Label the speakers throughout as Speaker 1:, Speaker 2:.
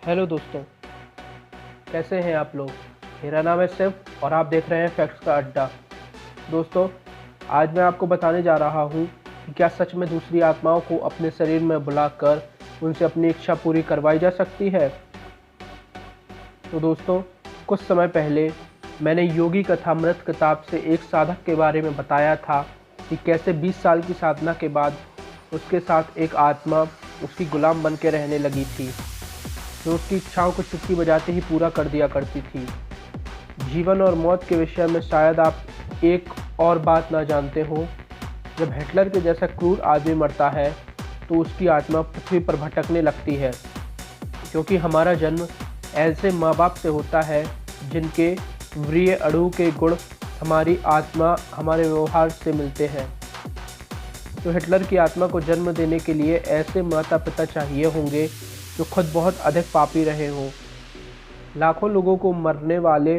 Speaker 1: Hello दोस्तों, कैसे हैं आप लोग। मेरा नाम है शिव और आप देख रहे हैं फैक्ट्स का अड्डा। दोस्तों, आज मैं आपको बताने जा रहा हूं कि क्या सच में दूसरी आत्माओं को अपने शरीर में बुलाकर उनसे अपनी इच्छा पूरी करवाई जा सकती है। तो दोस्तों, कुछ समय पहले मैंने योगी कथामृत किताब से एक साधक के बारे में बताया था कि कैसे 20 साल की साधना के बाद उसके साथ एक आत्मा उसकी गुलाम बन के रहने लगी थी, जो उसकी इच्छाओं को चुटकी बजाते ही पूरा कर दिया करती थी। जीवन और मौत के विषय में शायद आप एक और बात ना जानते हो। जब हिटलर के जैसा क्रूर आदमी मरता है तो उसकी आत्मा पृथ्वी पर भटकने लगती है, क्योंकि हमारा जन्म ऐसे माँ बाप से होता है जिनके वीर्य अणु के गुण हमारी आत्मा हमारे व्यवहार से मिलते हैं। तो हिटलर की आत्मा को जन्म देने के लिए ऐसे माता पिता चाहिए होंगे जो खुद बहुत अधिक पापी रहे हों। लाखों लोगों को मरने वाले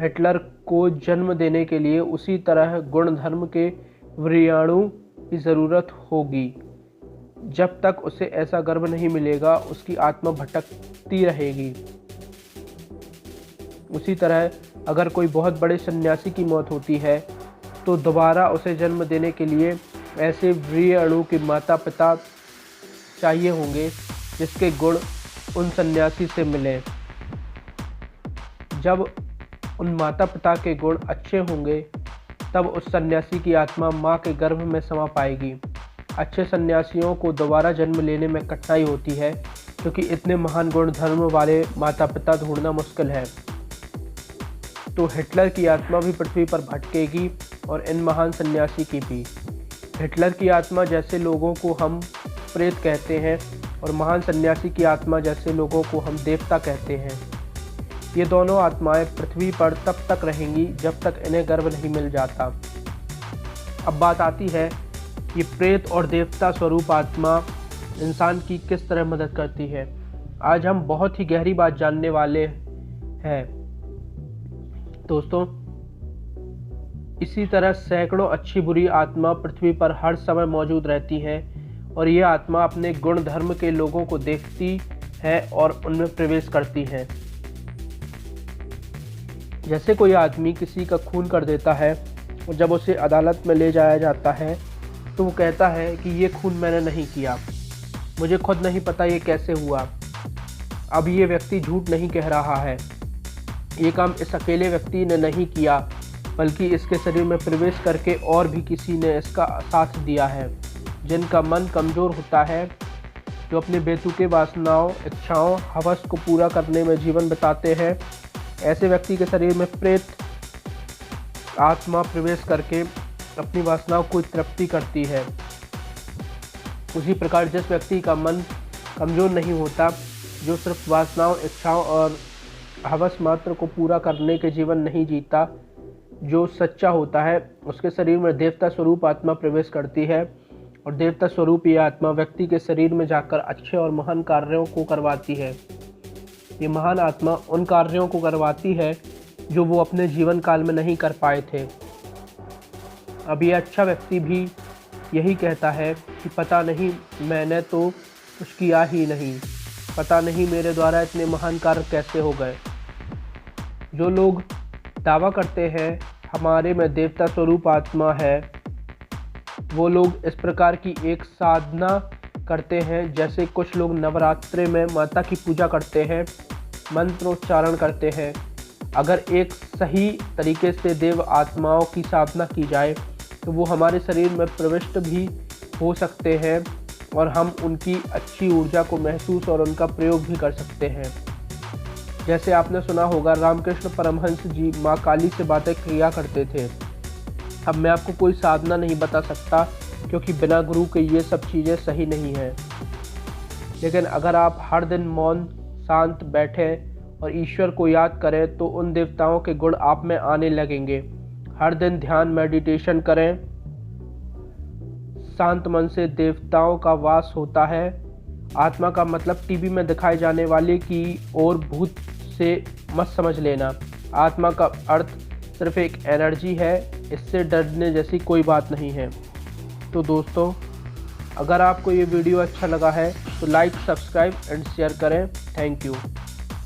Speaker 1: हिटलर को जन्म देने के लिए उसी तरह गुण धर्म के वीर्याणु की ज़रूरत होगी। जब तक उसे ऐसा गर्व नहीं मिलेगा, उसकी आत्मा भटकती रहेगी। उसी तरह अगर कोई बहुत बड़े सन्यासी की मौत होती है तो दोबारा उसे जन्म देने के लिए ऐसे वीर्य अणु के माता पिता चाहिए होंगे जिसके गुण उन सन्यासी से मिले। जब उन माता पिता के गुण अच्छे होंगे तब उस सन्यासी की आत्मा माँ के गर्भ में समा पाएगी। अच्छे सन्यासियों को दोबारा जन्म लेने में कठिनाई होती है, क्योंकि इतने महान गुण धर्म वाले माता पिता ढूंढना मुश्किल है। तो हिटलर की आत्मा भी पृथ्वी पर भटकेगी और इन महान सन्यासी की भी। हिटलर की आत्मा जैसे लोगों को हम प्रेत कहते हैं और महान सन्यासी की आत्मा जैसे लोगों को हम देवता कहते हैं। ये दोनों आत्माएं पृथ्वी पर तब तक रहेंगी जब तक इन्हें गर्भ नहीं मिल जाता। अब बात आती है, ये प्रेत और देवता स्वरूप आत्मा इंसान की किस तरह मदद करती है। आज हम बहुत ही गहरी बात जानने वाले हैं दोस्तों। इसी तरह सैकड़ों अच्छी बुरी आत्मा पृथ्वी पर हर समय मौजूद रहती है और ये आत्मा अपने गुण धर्म के लोगों को देखती है और उनमें प्रवेश करती है। जैसे कोई आदमी किसी का खून कर देता है और जब उसे अदालत में ले जाया जाता है तो वो कहता है कि ये खून मैंने नहीं किया, मुझे खुद नहीं पता ये कैसे हुआ। अब ये व्यक्ति झूठ नहीं कह रहा है, ये काम इस अकेले व्यक्ति ने नहीं किया, बल्कि इसके शरीर में प्रवेश करके और भी किसी ने इसका साथ दिया है। जिनका मन कमज़ोर होता है, जो अपने बेतुके वासनाओं, इच्छाओं, हवस को पूरा करने में जीवन बिताते हैं, ऐसे व्यक्ति के शरीर में प्रेत आत्मा प्रवेश करके अपनी वासनाओं को तृप्ति करती है। उसी प्रकार जिस व्यक्ति का मन कमज़ोर नहीं होता, जो सिर्फ वासनाओं, इच्छाओं और हवस मात्र को पूरा करने के जीवन नहीं जीता, जो सच्चा होता है, उसके शरीर में देवता स्वरूप आत्मा प्रवेश करती है और देवता स्वरूप ये आत्मा व्यक्ति के शरीर में जाकर अच्छे और महान कार्यों को करवाती है। ये महान आत्मा उन कार्यों को करवाती है जो वो अपने जीवन काल में नहीं कर पाए थे। अब ये अच्छा व्यक्ति भी यही कहता है कि पता नहीं, मैंने तो कुछ किया ही नहीं, पता नहीं मेरे द्वारा इतने महान कार्य कैसे हो गए। जो लोग दावा करते हैं हमारे में देवता स्वरूप आत्मा है, वो लोग इस प्रकार की एक साधना करते हैं जैसे कुछ लोग नवरात्रे में माता की पूजा करते हैं, मंत्रोच्चारण करते हैं। अगर एक सही तरीके से देव आत्माओं की साधना की जाए तो वो हमारे शरीर में प्रविष्ट भी हो सकते हैं और हम उनकी अच्छी ऊर्जा को महसूस और उनका प्रयोग भी कर सकते हैं। जैसे आपने सुना होगा, रामकृष्ण परमहंस जी माँ काली से बातें किया करते थे। अब मैं आपको कोई साधना नहीं बता सकता, क्योंकि बिना गुरु के ये सब चीज़ें सही नहीं हैं। लेकिन अगर आप हर दिन मौन शांत बैठें और ईश्वर को याद करें तो उन देवताओं के गुण आप में आने लगेंगे। हर दिन ध्यान मेडिटेशन करें। शांत मन से देवताओं का वास होता है। आत्मा का मतलब टीवी में दिखाई जाने वाले की और भूत से मत समझ लेना। आत्मा का अर्थ सिर्फ एक एनर्जी है, इससे डरने जैसी कोई बात नहीं है। तो दोस्तों, अगर आपको ये वीडियो अच्छा लगा है तो लाइक, सब्सक्राइब एंड शेयर करें। Thank you.